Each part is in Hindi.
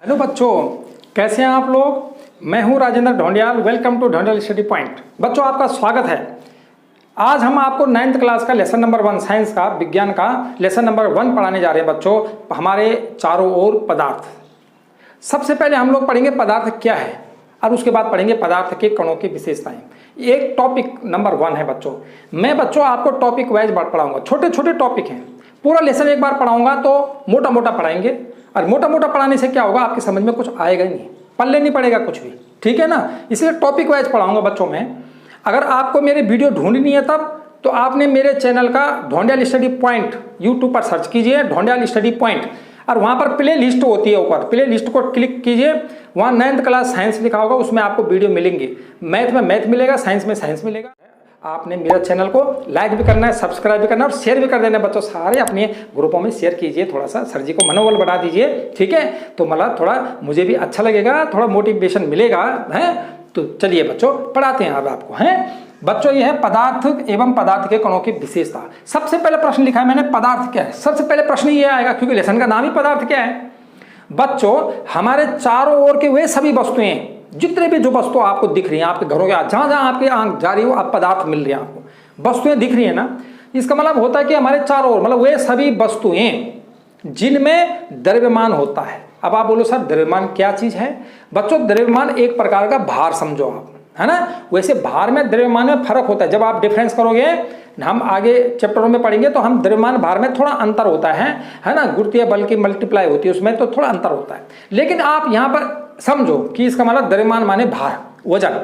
हेलो बच्चों, कैसे हैं आप लोग। मैं हूं Rajendra Dhondiyal. Welcome to Dhondiyal study point. बच्चों, आपका स्वागत है। आज हम आपको 9th क्लास का लेसन नंबर 1 साइंस का विज्ञान का लेसन नंबर 1 पढ़ाने जा रहे हैं। बच्चों, हमारे चारों ओर पदार्थ। सबसे पहले हम लोग पढ़ेंगे पदार्थ क्या है और उसके बाद पढ़ेंगे पदार्थ के कणों की विशेषताएं। एक टॉपिक नंबर 1 है बच्चों। मैं बच्चों आपको टॉपिक वाइज पढ़ाऊंगा। छोटे छोटे टॉपिक हैं। पूरा लेसन एक बार पढ़ाऊंगा तो मोटा मोटा पढ़ाएंगे, और मोटा मोटा पढ़ाने से क्या होगा, आपकी समझ में कुछ आएगा ही नहीं, पल्ले नहीं पड़ेगा कुछ भी, ठीक है ना। इसलिए टॉपिक वाइज पढ़ाऊंगा बच्चों में। अगर आपको मेरी वीडियो ढूंढनी है तब तो आपने मेरे चैनल का ढोंडियाल स्टडी पॉइंट यूट्यूब पर सर्च कीजिए, ढोंडियाल स्टडी पॉइंट, और वहाँ पर प्ले लिस्ट होती है। ऊपर प्ले लिस्ट को क्लिक कीजिए, वहाँ 9th क्लास साइंस लिखा होगा, उसमें आपको वीडियो मिलेंगी। मैथ में मैथ मिलेगा, साइंस में साइंस मिलेगा। आपने मेरे चैनल को लाइक भी करना है, सब्सक्राइब भी करना है और शेयर भी कर देना है। बच्चों, सारे अपने ग्रुपों में शेयर कीजिए, थोड़ा सा सर जी को मनोबल बढ़ा दीजिए, ठीक है। तो मतलब थोड़ा मुझे भी अच्छा लगेगा, थोड़ा मोटिवेशन मिलेगा, है। तो चलिए बच्चों, पढ़ाते हैं अब आपको, हैं। बच्चों, ये है पदार्थ एवं पदार्थ के कणों की विशेषता। सबसे पहले प्रश्न लिखा है मैंने, पदार्थ क्या है। सबसे पहले प्रश्न ये आएगा, क्योंकि लेसन का नाम ही पदार्थ क्या है। बच्चों, हमारे चारों ओर के वे सभी वस्तुएं, जितने भी जो वस्तु आपको दिख रही हैं, आपके घरों के जहां जहां आपकी आंख जा रही हो, आप पदार्थ मिल रही हैं, आपको वस्तुएं दिख रही है ना। इसका मतलब होता है कि हमारे चारों ओर, मतलब वे सभी वस्तुएं जिनमें द्रव्यमान होता है। अब आप बोलो सर, द्रव्यमान क्या चीज है। बच्चों, द्रव्यमान एक प्रकार का भार समझो आप, है ना। वैसे भार में द्रव्यमान में फर्क होता है। जब आप डिफरेंस करोगे, हम आगे चैप्टरों में पढ़ेंगे तो हम द्रव्यमान भार में थोड़ा अंतर होता है ना। गुरुत्वीय बल की मल्टीप्लाई होती है, उसमें तो थोड़ा अंतर होता है। लेकिन आप यहाँ पर समझो कि इसका मतलब द्रव्यमान माने भार, वजन।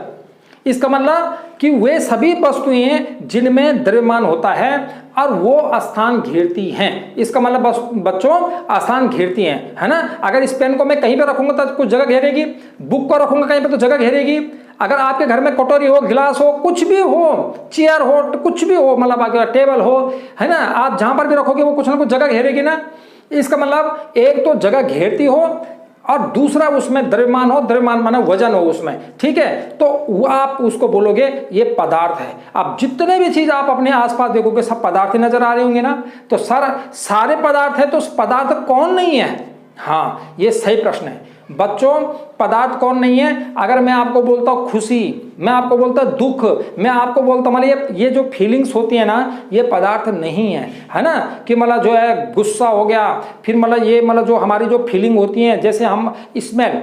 इसका मतलब कि वे सभी वस्तुएं जिनमें द्रव्यमान होता है और वो स्थान घेरती हैं। इसका मतलब बच्चों, स्थान घेरती हैं, है ना। अगर इस पेन को मैं कहीं पे रखूंगा तो कुछ जगह घेरेगी, बुक को रखूंगा कहीं पे तो जगह घेरेगी। अगर आपके घर में कटोरी हो, गिलास हो, कुछ भी हो, चेयर हो, कुछ भी हो, मतलब आगे टेबल हो, है ना, आप जहां पर भी रखोगे वो कुछ ना कुछ जगह घेरेगी ना। इसका मतलब एक तो जगह घेरती हो और दूसरा उसमें द्रव्यमान हो, द्रव्यमान माना वजन हो उसमें, ठीक है। तो वो आप उसको बोलोगे ये पदार्थ है। अब जितने भी चीज आप अपने आसपास देखोगे सब पदार्थ नजर आ रहे होंगे ना। तो सारे पदार्थ है, तो पदार्थ कौन नहीं है। हाँ, ये सही प्रश्न है बच्चों। पदार्थ कौन नहीं है। अगर मैं आपको बोलता हूँ खुशी, मैं आपको बोलता हूँ दुख, मैं आपको बोलता हूँ मतलब ये जो फीलिंग्स होती है ना, ये पदार्थ नहीं है ना। कि मतलब जो है गुस्सा हो गया, फिर मतलब ये मतलब जो हमारी जो फीलिंग होती है, जैसे हम स्मेल।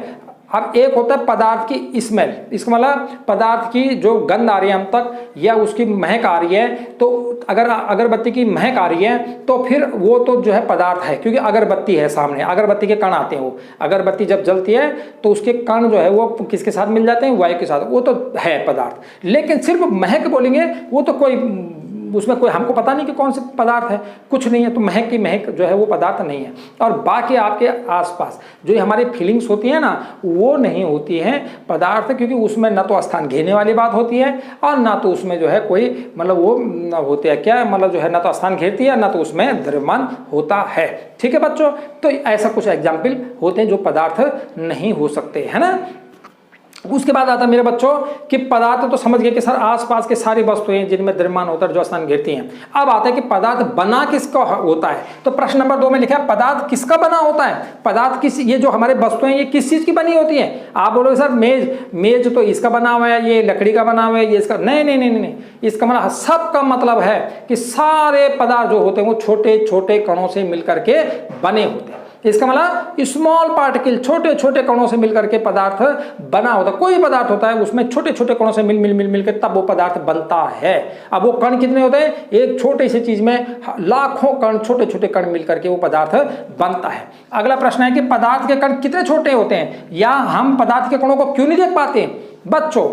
अब एक होता है पदार्थ की स्मेल, इसका मतलब पदार्थ की जो गंध आ रही है हम तक, या उसकी महक आ रही है। तो अगर अगरबत्ती की महक आ रही है तो फिर वो तो जो है पदार्थ है, क्योंकि अगरबत्ती है सामने, अगरबत्ती के कण आते हैं। वो अगरबत्ती जब जलती है तो उसके कण जो है वो किसके साथ मिल जाते हैं, वायु के साथ, वो तो है पदार्थ। लेकिन सिर्फ महक बोलेंगे वो तो कोई, उसमें कोई हमको पता नहीं कि कौन से पदार्थ है, कुछ नहीं है। तो महक की महक जो है वो पदार्थ नहीं है। और बाकी आपके आसपास जो हमारी फीलिंग्स होती है ना, वो नहीं होती है पदार्थ, क्योंकि उसमें ना तो स्थान घेरने वाली बात होती है और ना तो उसमें जो है कोई मतलब वो होते हैं क्या, मतलब जो है ना तो स्थान घेरती है ना तो उसमें द्रव्यमान होता है, ठीक है बच्चों। तो ऐसा कुछ एग्जाम्पल होते हैं जो पदार्थ नहीं हो सकते, है ना। उसके बाद आता है मेरे बच्चों कि पदार्थ तो समझ गए कि सर आसपास के सारी वस्तुएं जिनमें द्रव्यमान होता है जो स्थान घेरती हैं। अब आता है कि पदार्थ बना किसका होता है। तो प्रश्न नंबर 2 में लिखा है पदार्थ किसका बना होता है। पदार्थ किस, ये जो हमारे वस्तुएं ये किस चीज की बनी होती है। आप बोलोगे सर मेज तो इसका बना हुआ है, ये लकड़ी का बना हुआ है, ये इसका, नहीं नहीं नहीं नहीं। इसका मतलब सबका मतलब है कि सारे पदार्थ जो होते हैं वो छोटे छोटे कणों से मिलकर के बने होते हैं। इसका मतलब स्मॉल पार्टिकल, छोटे छोटे कणों से मिलकर के पदार्थ बना होता है। कोई पदार्थ होता है उसमें छोटे छोटे कणों से मिल के तब वो पदार्थ बनता है। अब वो कण कितने होते हैं, एक छोटे से चीज में लाखों कण, छोटे छोटे कण मिलकर के वो पदार्थ बनता है। अगला प्रश्न है कि पदार्थ के कण कितने छोटे होते हैं, या हम पदार्थ के कणों को क्यों नहीं देख पाते। बच्चों,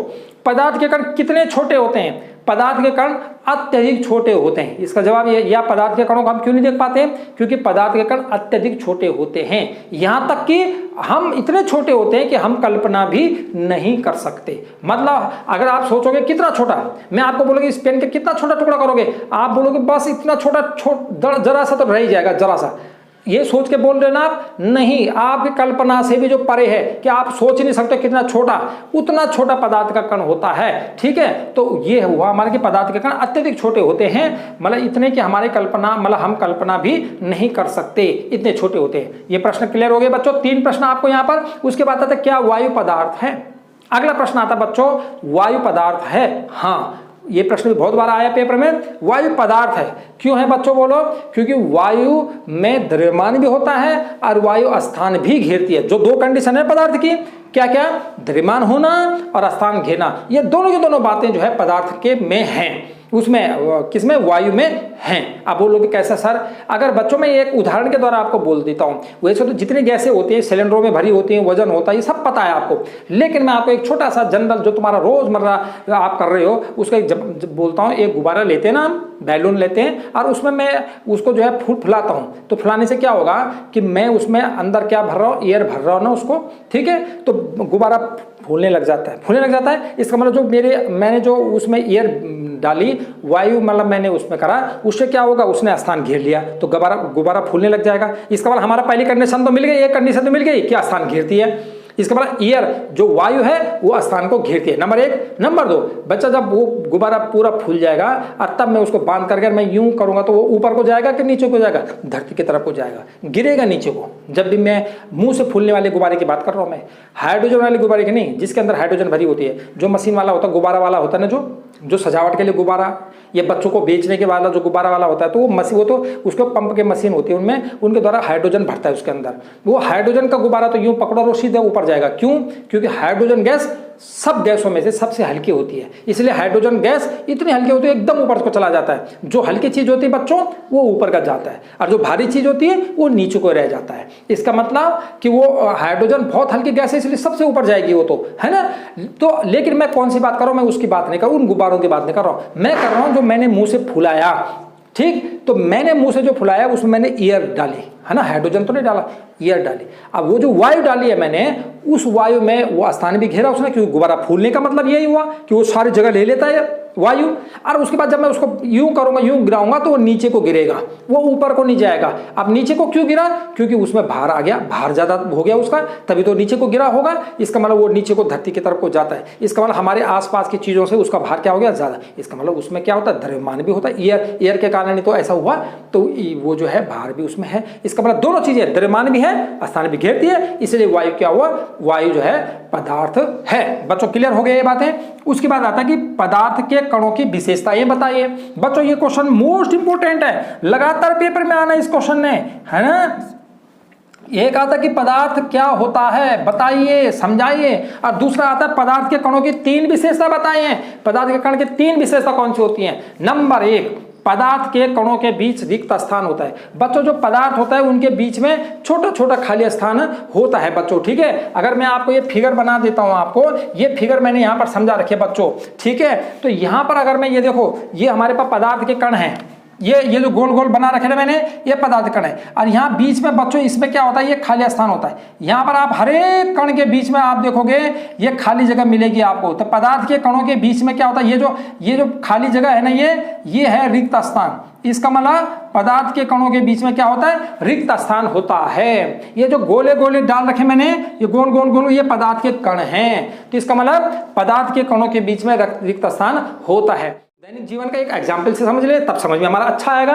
पदार्थ के कण कितने छोटे होते हैं। पदार्थ के कण अत्यधिक छोटे होते हैं। इसका जवाब ये, या पदार्थ के कणों को हम क्यों नहीं देख पाते, क्योंकि पदार्थ के कण अत्यधिक छोटे होते हैं। यहां तक कि हम इतने छोटे होते हैं कि हम कल्पना भी नहीं कर सकते। मतलब अगर आप सोचोगे कितना छोटा, मैं आपको बोलूंगी इस पेन का कितना छोटा टुकड़ा करोगे, आप बोलोगे बस इतना छोटा, जरा सा तो रह ही जाएगा, जरा सा। ये सोच के बोल रहे ना आप, नहीं, आपकी कल्पना से भी जो परे है कि आप सोच नहीं सकते कितना छोटा, उतना छोटा पदार्थ का कण होता है। ठीक है, तो ये हुआ हमारे कि पदार्थ के कण अत्यधिक छोटे होते हैं, मतलब इतने कि हमारी कल्पना, मतलब हम कल्पना भी नहीं कर सकते, इतने छोटे होते हैं। ये प्रश्न क्लियर हो गए बच्चों? 3 प्रश्न आपको यहाँ पर। उसके बाद आता है क्या वायु पदार्थ है? अगला प्रश्न आता बच्चों, वायु पदार्थ है? हाँ, ये प्रश्न भी बहुत बार आया पेपर में, वायु पदार्थ है। क्यों है बच्चों बोलो? क्योंकि वायु में द्रव्यमान भी होता है और वायु स्थान भी घेरती है। जो 2 कंडीशन है पदार्थ की, क्या क्या? द्रव्यमान होना और स्थान घेरना। ये दोनों की दोनों बातें जो है पदार्थ के में हैं, उसमें किसमें? वायु में हैं। आप बोलोगे कैसा सर? अगर बच्चों में एक उदाहरण के द्वारा आपको बोल देता हूं। वैसे तो जितनी गैसें होती हैं सिलेंडरों में भरी होती हैं, वजन होता है, ये सब पता है आपको, लेकिन मैं आपको एक छोटा सा जनरल जो तुम्हारा रोजमर्रा आप कर रहे हो उसका जब बोलता हूँ। एक गुब्बारा लेते हैं ना, हम बैलून लेते हैं और उसमें मैं उसको जो है फुलाता हूँ। तो फुलाने से क्या होगा कि मैं उसमें अंदर क्या भर रहा हूँ? एयर भर रहा हूँ ना उसको। ठीक है, तो गुब्बारा फूलने लग जाता है, फूलने लग जाता है। इसका मतलब जो मैंने जो उसमें एयर डाली, वायु मतलब मैंने उसमें करा, उससे क्या होगा? उसने स्थान घेर लिया, तो गुब्बारा फूलने लग जाएगा। इसका मतलब हमारा पहली कंडीशन तो मिल गई, एक कंडीशन तो मिल गई कि स्थान घेरती है। इसका मतलब एयर जो वायु है वो स्थान को घेरती है, नंबर 1। नंबर 2, बच्चा जब वो गुब्बारा पूरा फूल जाएगा और तब मैं उसको बांध करके मैं यूं करूंगा तो वो ऊपर को जाएगा कि नीचे को जाएगा? धरती की तरफ को जाएगा, गिरेगा नीचे को। जब भी मैं मुंह से फूलने वाले गुब्बारे की बात कर रहा हूं, मैं हाइड्रोजन वाले गुब्बारे की नहीं, जिसके अंदर हाइड्रोजन भरी होती है, जो मशीन वाला होता है, गुब्बारा वाला होता है ना, जो सजावट के लिए गुब्बारा, ये बच्चों को बेचने के वाला जो गुब्बारा वाला होता है, तो वो तो उसको पंप के मशीन होती है, उनमें उनके द्वारा हाइड्रोजन भरता है उसके अंदर। वो हाइड्रोजन का गुब्बारा तो यूं पकड़ो और सीधे ऊपर जाएगा। क्यों? क्योंकि हाइड्रोजन गैस सब गैसों में से सबसे हल्की होती है, इसलिए हाइड्रोजन गैस इतनी हल्की होती है एकदम ऊपर को चला जाता है। जो हल्की चीज होती है बच्चों वो ऊपर का जाता है और जो भारी चीज होती है वो नीचे को रह जाता है। इसका मतलब कि वो हाइड्रोजन बहुत हल्की गैस है, इसलिए सबसे ऊपर जाएगी वो, तो है ना। तो लेकिन मैं कौन सी बात कर रहा हूं? मैं उसकी बात नहीं कर रहा हूं, उन गुब्बारों की बात नहीं कर रहा हूं, मैं कर रहा हूं जो मैंने मुंह से फुलाया। ठीक, तो मैंने मुंह से जो फुलाया उसमें मैंने एयर डाली, है ना, हाइड्रोजन तो नहीं डाला, एयर डाली। अब वो जो वायु डाली है मैंने, उस वायु में वो स्थान भी घेरा उसने, क्योंकि गुब्बारा फूलने का मतलब यही हुआ कि वो सारी जगह ले लेता है वायु। और उसके बाद जब मैं उसको यूं करूंगा, यूं गिराऊंगा तो वो नीचे को गिरेगा, वो ऊपर को नहीं जाएगा। अब नीचे को क्यों गिरा? क्योंकि उसमें भार आ गया, भार ज्यादा हो गया उसका, तभी तो नीचे को गिरा होगा। इसका मतलब वो नीचे को धरती की तरफ को जाता है। इसका मतलब हमारे आसपास की चीजों से उसका भार क्या हो गया? ज्यादा। इसका मतलब उसमें क्या होता है? द्रव्यमान भी होता है, एयर के कारण ही तो ऐसा हुआ, तो वो जो है भार भी उसमें है। इसका मतलब दोनों चीजें, द्रव्यमान भी है, स्थान भी घेरती है, इसलिए वायु क्या हुआ? वायु जो है पदार्थ है। बच्चों क्लियर हो गए ये बातें? उसके बाद आता है कि पदार्थ के कणों की विशेषताएं बताइए। बच्चों ये क्वेश्चन मोस्ट इंपोर्टेंट है, लगातार पेपर में आना इस क्वेश्चन ने, है ना। एक आता कि पदार्थ क्या होता है बताइए, समझाइए, और दूसरा आता है पदार्थ के कणों की 3 विशेषता बताइए। पदार्थ के कण की 3 विशेषता कौन सी होती हैं? नंबर 1, पदार्थ के कणों के बीच रिक्त स्थान होता है। बच्चों जो पदार्थ होता है उनके बीच में छोटा छोटा खाली स्थान होता है बच्चों। ठीक है, अगर मैं आपको ये फिगर बना देता हूं, आपको ये फिगर मैंने यहाँ पर समझा रखे बच्चों। ठीक है, तो यहाँ पर अगर मैं ये देखो, ये हमारे पास पदार्थ के कण हैं, ये जो गोल गोल बना रखे ना मैंने, ये पदार्थ कण है। और यहाँ बीच में बच्चों इसमें क्या होता है? ये खाली स्थान होता है। यहाँ पर आप हर एक कण के बीच में आप देखोगे ये खाली जगह मिलेगी आपको। तो पदार्थ के कणों के बीच में क्या होता है? ये जो खाली जगह है ना, ये है रिक्त स्थान। इसका मतलब पदार्थ के कणों के बीच में क्या होता है? रिक्त स्थान होता है। ये जो गोले गोले डाल रखे मैंने, ये गोल गोल गोल, ये पदार्थ के कण हैं। तो इसका मतलब पदार्थ के कणों के बीच में रिक्त स्थान होता है। दैनिक जीवन का एक एग्जाम्पल से समझ ले, तब समझ में हमारा अच्छा आएगा।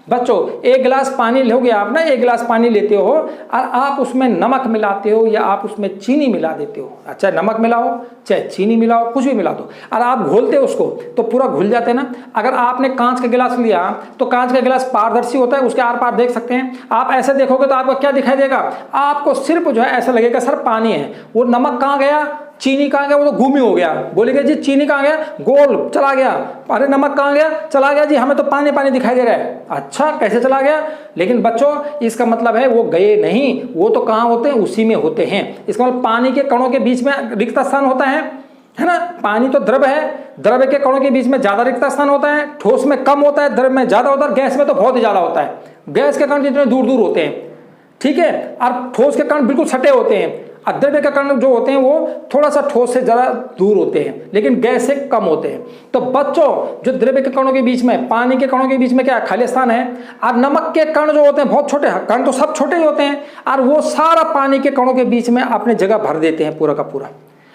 बच्चों एक गिलास पानी लोगे आप ना, एक गिलास पानी लेते हो और आप उसमें नमक मिलाते हो या आप उसमें चीनी मिला देते हो। अच्छा, नमक मिलाओ चाहे चीनी मिलाओ, कुछ भी मिला दो, और आप घोलते हो उसको तो पूरा घुल जाते हैं ना। अगर आपने कांच का गिलास लिया तो कांच का गिलास पारदर्शी होता है, उसके आर पार देख सकते हैं। आप ऐसे देखोगे तो आपको क्या दिखाई देगा? आपको सिर्फ जो है ऐसा लगेगा सर पानी है। वो नमक कहाँ गया? चीनी कहाँ गया? वो तो गुम ही हो गया। बोलेंगे जी चीनी कहाँ गया? गोल चला गया। अरे नमक कहाँ गया? चला गया जी, हमें तो पानी पानी दिखाई दे रहा है। अच्छा, कैसे चला गया? लेकिन बच्चों इसका मतलब है वो गए नहीं, वो तो कहाँ होते हैं? उसी में होते हैं। इसका मतलब पानी के कणों के बीच में रिक्त स्थान होता है ना। पानी तो द्रव है, द्रव के कणों के बीच में ज्यादा रिक्त स्थान होता है। ठोस में कम होता है, द्रव में ज्यादा होता है, गैस में तो बहुत ही ज्यादा होता है। गैस के कण जितने दूर दूर होते हैं, ठीक है, और ठोस के कण बिल्कुल सटे होते हैं। द्रव्य के कण जो होते हैं वो थोड़ा सा ठोस से ज़रा दूर होते हैं, लेकिन गैस से कम होते हैं। तो बच्चों जो द्रव्य के कणों के बीच में, पानी के कणों के बीच में क्या खाली स्थान है, और नमक के कण जो होते हैं बहुत छोटे, कण तो सब छोटे ही होते हैं, और वो सारा पानी के कणों के बीच में अपने जगह भर देते हैं पूरा का पूरा।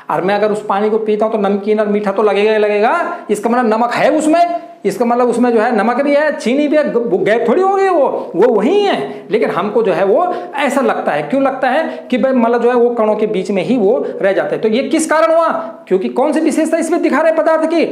और मैं अगर उस पानी को पीता हूं तो नमकीन और मीठा तो लगेगा ही लगेगा, इसका मतलब नमक है उसमें, इसका मतलब उसमें जो है नमक भी है, चीनी भी है, गैप थोड़ी हो गई वो वही है। लेकिन हमको जो है वो ऐसा लगता है, क्यों लगता है कि भाई मतलब जो है वो कणों के बीच में ही वो रह जाते हैं। तो ये किस कारण हुआ, क्योंकि कौन सी विशेषता इसमें दिखा रहे पदार्थ की,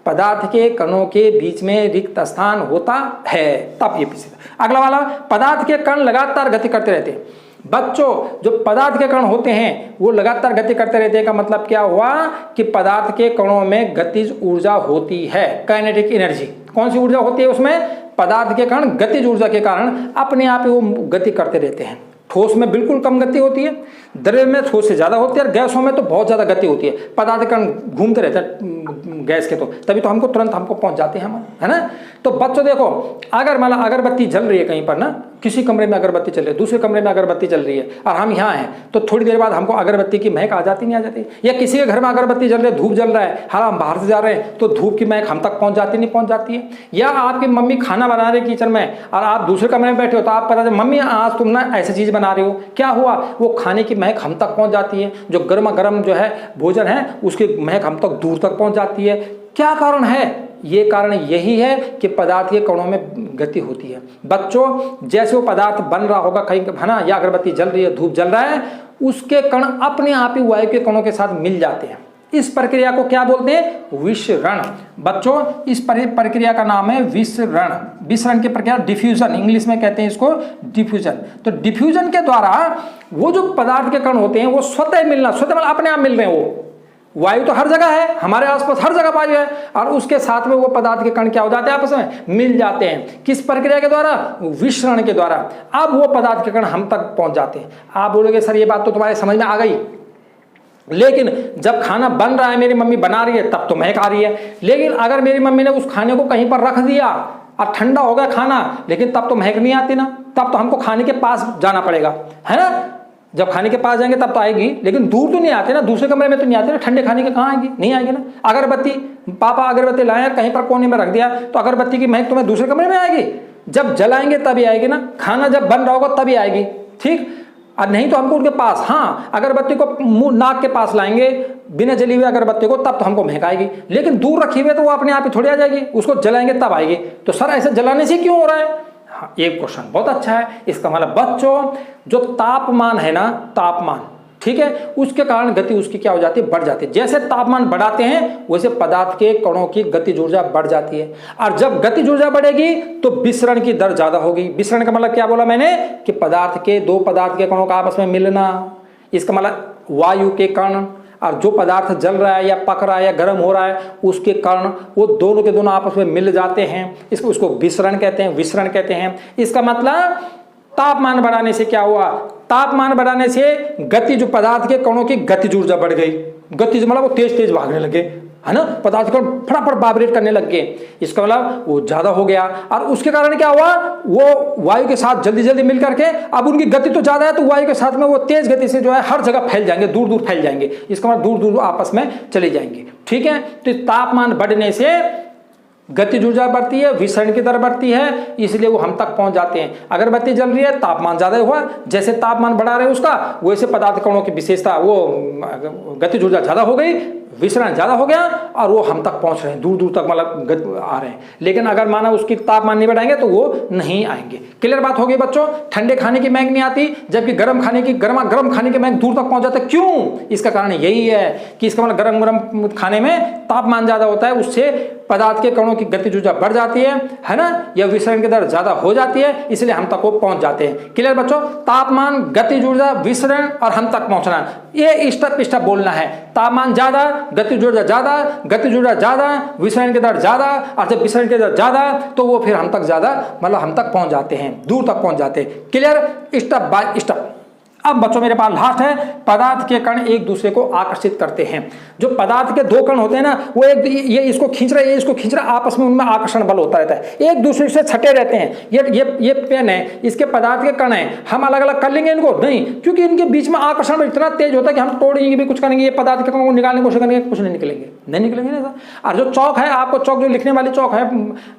पदार्थ के कणों के बीच में रिक्त स्थान होता है, तब ये विशेषता। अगला वाला, पदार्थ के कण लगातार गति करते रहते हैं। बच्चों जो पदार्थ के कण होते हैं वो लगातार गति करते रहते हैं, का मतलब क्या हुआ कि पदार्थ के कणों में गतिज ऊर्जा होती है, काइनेटिक एनर्जी। कौन सी ऊर्जा होती है उसमें, पदार्थ के कण गतिज ऊर्जा के कारण अपने आप ही वो गति करते रहते हैं। ठोस में बिल्कुल कम गति होती है, द्रव्य में ठोस से ज्यादा होती है, और गैसों में तो बहुत ज्यादा गति होती है। पदार्थ कण घूमते रहते हैं गैस के, तो तभी तो हमको तुरंत पहुंच जाते हैं हम, है ना। तो बच्चों देखो, अगर मतलब अगरबत्ती जल रही है कहीं पर ना, किसी कमरे में अगरबत्ती चल रही है, दूसरे कमरे में अगरबत्ती चल रही है, और हम यहाँ हैं, तो थोड़ी देर बाद हमको अगरबत्ती की महक आ जाती नहीं आ जाती। या किसी के घर में अगरबत्ती जल रही है, धूप जल रहा है, हाँ हम बाहर से जा रहे हैं तो धूप की महक हम तक पहुंच जाती नहीं पहुंच जाती है। या आपकी मम्मी खाना बना रही है किचन में और आप दूसरे कमरे में बैठे हो, तो आप पता चले मम्मी आज तुम ना ऐसी चीज बना रही हो, क्या हुआ, वो खाने की महक हम तक पहुंच जाती है। जो गर्मा गर्म जो है भोजन है उसकी महक हम तक दूर तक पहुंच जाती है। क्या कारण है, ये कारण यही है कि पदार्थ के कणों में गति होती है। बच्चों जैसे वो पदार्थ बन रहा होगा कहीं, है ना, या अगरबत्ती जल रही है, धूप जल रहा है, उसके कण अपने आप ही वायु के कणों के साथ मिल जाते हैं। इस प्रक्रिया को क्या बोलते हैं, विसरण। बच्चों इस प्रक्रिया का नाम है विसरण। विसरण की प्रक्रिया, डिफ्यूजन इंग्लिश में कहते हैं इसको, डिफ्यूजन। तो डिफ्यूजन के द्वारा वो जो पदार्थ के कण होते हैं वो स्वतः मिलना, स्वतः मतलब अपने आप मिल रहे हैं। वो वायु तो हर जगह है, हमारे आसपास हर जगह वायु है, और उसके साथ में वो पदार्थ के कण क्या हो जाते हैं, आपस में मिल जाते हैं। किस प्रक्रिया के द्वारा, विसरण के द्वारा। अब वो पदार्थ के कण हम तक पहुंच जाते हैं। आप बोलोगे सर ये बात तो तुम्हारे समझ में आ गई, लेकिन जब खाना बन रहा है, मेरी मम्मी बना रही है, तब तो महक आ रही है। लेकिन अगर मेरी मम्मी ने उस खाने को कहीं पर रख दिया और ठंडा हो गया खाना, लेकिन तब तो महक नहीं आती ना, तब तो हमको खाने के पास जाना पड़ेगा, है ना। जब खाने के पास जाएंगे तब तो आएगी, लेकिन दूर तो नहीं आते ना, दूसरे कमरे में तो नहीं आते ना, ठंडे खाने के कहाँ आएगी, नहीं आएगी ना। अगरबत्ती, पापा अगरबत्ती लाए कहीं पर कोने में रख दिया, तो अगरबत्ती की महक तुम्हें दूसरे कमरे में आएगी, जब जलाएंगे तभी आएगी ना, खाना जब बन रहा होगा तभी आएगी, ठीक। और नहीं तो हमको उनके पास, हाँ अगरबत्ती को मुंह नाक के पास लाएंगे बिना जली हुई अगरबत्ती को, तब तो हमको महक आएगी। लेकिन दूर रखी हुई तो वो अपने आप ही थोड़ी आ जाएगी, उसको जलाएंगे तब आएगी। तो सर ऐसे जलाने से क्यों हो रहा है, हाँ एक क्वेश्चन बहुत अच्छा है। इसका मतलब बच्चों जो तापमान है ना, तापमान, ठीक है, उसके कारण गति उसकी क्या हो जाती है, बढ़ जाती है। जैसे तापमान बढ़ाते हैं वैसे पदार्थ के कणों की गतिज ऊर्जा बढ़ जाती है, और जब गतिज ऊर्जा बढ़ेगी तो विसरण की दर ज्यादा होगी। विसरण का मतलब क्या बोला मैंने, कि पदार्थ के, दो पदार्थ के कणों का आपस में मिलना। इसका मतलब वायु के कण और जो पदार्थ जल रहा है या पक रहा है या गर्म हो रहा है उसके कण, वो दोनों के दोनों आपस में मिल जाते हैं, इसको उसको विसरण कहते हैं, विसरण कहते हैं। इसका मतलब तापमान बढ़ाने से क्या हुआ, तापमान बढ़ाने से गति, जो पदार्थ के कणों की गतिज ऊर्जा बढ़ गई। गतिज मतलब वो तेज तेज भागने लगे, है ना, पदार्थ कण फटाफट वाइब्रेट करने लग गए, इसका मतलब वो ज्यादा हो गया। और उसके कारण क्या हुआ, वो वायु के साथ जल्दी जल्दी मिल करके, अब उनकी गति तो ज्यादा है तो वायु के साथ में वो तेज गति से जो है हर जगह फैल जाएंगे, दूर दूर फैल जाएंगे, इसका मतलब दूर दूर आपस में चले जाएंगे, ठीक है। तो तापमान बढ़ने से गतिज ऊर्जा बढ़ती है, विसरण की दर बढ़ती है, इसलिए वो हम तक पहुंच जाते हैं। अगरबत्ती जल रही है, तापमान ज्यादा हुआ, जैसे तापमान बढ़ा रहे उसका, वैसे पदार्थ कणों की विशेषता, वो गतिज ऊर्जा ज्यादा हो गई, विसरण ज्यादा हो गया, और वो हम तक पहुंच रहे हैं, दूर दूर तक मतलब आ रहे हैं। लेकिन अगर माना उसकी तापमान नहीं बढ़ाएंगे तो वो नहीं आएंगे। क्लियर बात हो गई बच्चों। ठंडे खाने की महक नहीं आती, जबकि गर्म खाने की, गर्मा गर्म खाने की महक दूर तक पहुंच जाता है। क्यों, इसका कारण यही है कि इसका मतलब गर्म गर्म खाने में तापमान ज्यादा होता है, उससे पदार्थ के कणों की गतिज ऊर्जा बढ़ जाती है ना, या विसरण की दर ज्यादा हो जाती है, इसलिए हम तक वो पहुंच जाते हैं। क्लियर बच्चों। तापमान, गतिज ऊर्जा, विसरण और हम तक पहुंचना, ये स्टेप स्टेप बोलना है। तापमान ज्यादा, गतिज ऊर्जा ज्यादा, गतिज ऊर्जा ज्यादा, विसरण की दर ज्यादा, और जब विसरण की दर ज्यादा तो वो फिर हम तक ज्यादा, मतलब हम तक पहुंच जाते हैं, दूर तक पहुंच जाते हैं। Clear, step by step. अब बच्चों मेरे पास लास्ट है, पदार्थ के कण एक दूसरे को आकर्षित करते हैं। जो पदार्थ के दो कण होते हैं ना, वो ये इसको खींच रहे, ये इसको खींच रहे, आपस में उनमें आकर्षण बल होता रहता है, एक दूसरे से छटे रहते हैं। ये पेन है, इसके पदार्थ के कण है, हम अलग अलग कर लेंगे इनको नहीं, क्योंकि इनके बीच में आकर्षण बल इतना तेज होता है कि हम तोड़ेंगे भी कुछ करेंगे, ये पदार्थ के कण को निकालने की कोशिश करेंगे, कुछ नहीं निकलेंगे ना। और जो चौक है, आपको चौक जो लिखने वाली चौक है,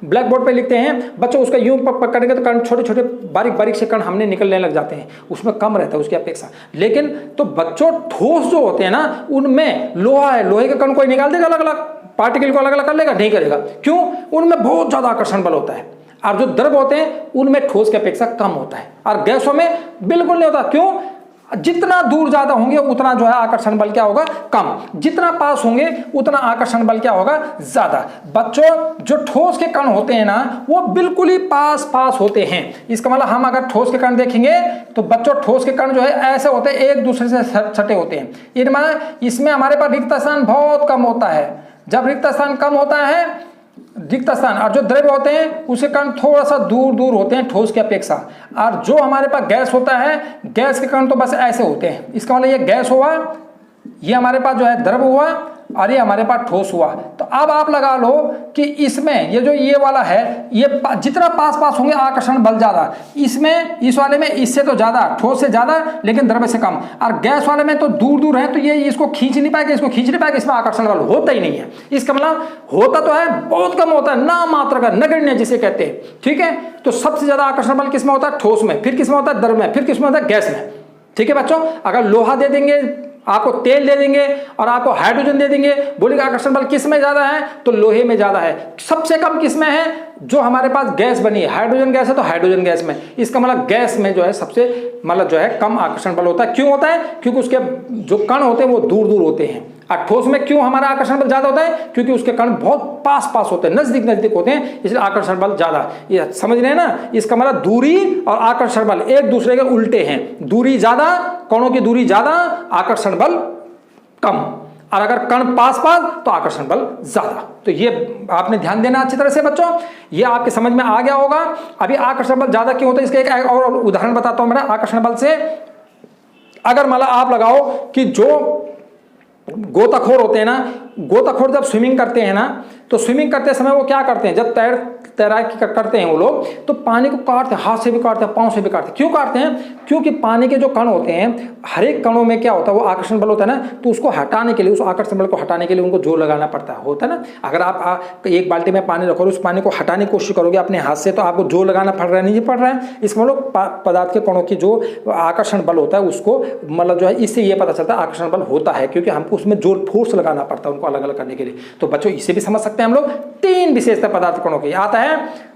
ब्लैक बोर्ड पे लिखते हैं बच्चों, उसका यूं पकड़ेंगे तो कण छोटे छोटे बारीक से कण हमने निकलने लग जाते हैं, उसमें कम रहता है उसकी अपेक्षा। लेकिन तो बच्चों ठोस जो होते हैं ना, उनमें लोहा है, लोहे के कण कोई निकाल देगा अलग अलग, पार्टिकल को अलग अलग कर लेगा? नहीं करेगा। क्यों? उनमें बहुत ज्यादा आकर्षण बल होता है। और जो द्रव होते हैं उनमें ठोस की अपेक्षा कम होता है, और गैसों में बिल्कुल नहीं होता। क्यों? जितना दूर ज्यादा होंगे उतना जो है आकर्षण बल क्या होगा? कम। जितना पास होंगे उतना आकर्षण बल क्या होगा? ज्यादा। बच्चों जो ठोस के कण होते हैं ना, वो बिल्कुल ही पास होते हैं। इसका मतलब हम अगर ठोस के कण देखेंगे तो बच्चों ठोस के कण जो है ऐसे होते हैं, एक दूसरे से सटे होते हैं। इसमें हमारे पास रिक्त स्थान बहुत कम होता है। जब रिक्त स्थान कम होता है, रिक्त स्थान, और जो द्रव्य होते हैं उसके कण थोड़ा सा दूर होते हैं ठोस की अपेक्षा। और जो हमारे पास गैस होता है, गैस के कण तो बस ऐसे होते हैं। इसका मतलब ये गैस हुआ, ये हमारे पास जो है द्रव हुआ, और ये हमारे पास ठोस हुआ। तो अब आप लगा लो कि इसमें ये जो ये वाला है, ये जितना पास होंगे आकर्षण बल ज्यादा, इसमें इस वाले में इससे तो ज्यादा, ठोस से ज्यादा लेकिन द्रव्य से कम। और गैस वाले में तो दूर है, तो ये इसको खींच नहीं पाएगा, इसमें आकर्षण बल होता ही नहीं है। इसका मतलब होता तो है, बहुत कम होता है, ना मात्र का, नगण्य जिसे कहते हैं। ठीक है, तो सबसे ज्यादा आकर्षण बल किसमें होता है? ठोस में। फिर किसमें होता है? द्रव में। फिर किसमें होता है? गैस में। ठीक है बच्चों, अगर लोहा दे देंगे, आपको तेल दे देंगे और आपको हाइड्रोजन दे देंगे, बोलेगा आकर्षण बल किस में ज्यादा है? तो लोहे में ज्यादा है। सबसे कम किस में है? जो हमारे पास गैस बनी है, हाइड्रोजन गैस है तो हाइड्रोजन गैस में। इसका मतलब गैस में जो है सबसे मतलब जो है कम आकर्षण बल होता है। क्यों होता है? क्योंकि उसके जो कण होते हैं वो दूर होते हैं। और ठोस में क्यों हमारा आकर्षण बल ज्यादा होता है? क्योंकि उसके कण बहुत पास होते हैं, नजदीक होते हैं, इसलिए आकर्षण बल ज्यादा। ये समझ रहे हैं ना? इसका मतलब दूरी और आकर्षण बल एक दूसरे के उल्टे हैं। दूरी ज्यादा, कणों की दूरी ज्यादा, आकर्षण बल कम। और अगर कण पास तो आकर्षण बल ज्यादा। तो ये आपने ध्यान देना अच्छी तरह से बच्चों, ये आपके समझ में आ गया होगा। अभी आकर्षण बल ज्यादा क्यों होता है, इसका एक और उदाहरण बताता हूं मैं आकर्षण बल से। अगर मतलब आप लगाओ कि जो गोताखोर होते हैं ना, गोताखोर जब स्विमिंग करते हैं ना, तो स्विमिंग करते समय वो क्या करते हैं? जब तैराकी करते हैं वो लोग, तो पानी को काटते हैं, हाथ से भी काटते हैं, पांव से भी काटते हैं। क्यों काटते हैं? क्योंकि पानी के जो कण होते हैं, हर एक कणों में क्या होता है? वो आकर्षण बल होता है ना, तो उसको हटाने के लिए, उस आकर्षण बल को हटाने के लिए उनको जोर लगाना पड़ता है, होता है ना। अगर आप एक बाल्टी में पानी रखोगे, उस पानी को हटाने की कोशिश करोगे अपने हाथ से, तो आपको जोर लगाना पड़ रहा है, नहीं पड़ रहा है। इसमें लोग पदार्थ के कणों की जो आकर्षण बल होता है उसको मतलब जो है, इससे ये पता चलता है आकर्षण बल होता है, क्योंकि हमको उसमें जोर फोर्स लगाना पड़ता है उनको अलग अलग करने के लिए। तो बच्चों इससे भी समझ सकते हैं हम लोग। 3 विशेषता पदार्थ कणों की आता है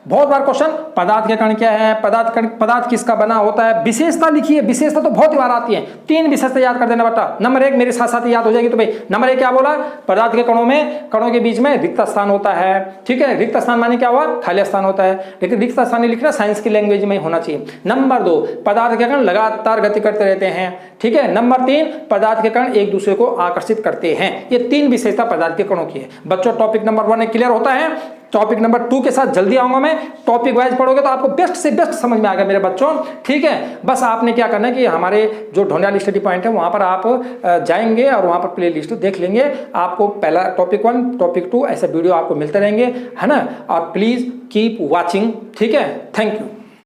बहुत बार क्वेश्चन। पदार्थ के कण क्या है? पदार्थ किसका बना होता है? विशेषता लिखिए। विशेषता तो बहुत ही बार आती है। 3 विशेषता याद कर देना बेटा। नंबर 1 मेरे साथ साथ याद हो जाएगी। तो भाई नंबर 1 क्या बोला? पदार्थ के कणों के बीच में रिक्त स्थान होता है। ठीक है, रिक्त स्थान माने क्या हुआ? खाली स्थान होता है। लेकिन रिक्त स्थान लिखना साइंस की लैंग्वेज में होना चाहिए। नंबर 2 पदार्थ के कण लगातार गति करते रहते हैं। ठीक है। नंबर 3 पदार्थ के कण एक दूसरे को आकर्षित करते हैं। ये 3 विशेषता पदार्थ के कणों की है। बच्चों टॉपिक नंबर 1 क्लियर होता है। टॉपिक नंबर 2 के साथ जल्दी आऊंगा मैं। टॉपिक वाइज पढ़ोगे तो आपको बेस्ट से बेस्ट समझ में आएगा मेरे बच्चों। ठीक है, बस आपने क्या करना है कि हमारे जो ढोंडियाल स्टडी पॉइंट है वहां पर आप जाएंगे और वहां पर प्ले लिस्ट देख लेंगे। आपको पहला टॉपिक 1 टॉपिक 2 ऐसे वीडियो आपको मिलते रहेंगे, है ना। और प्लीज कीप वॉचिंग। ठीक है, थैंक यू।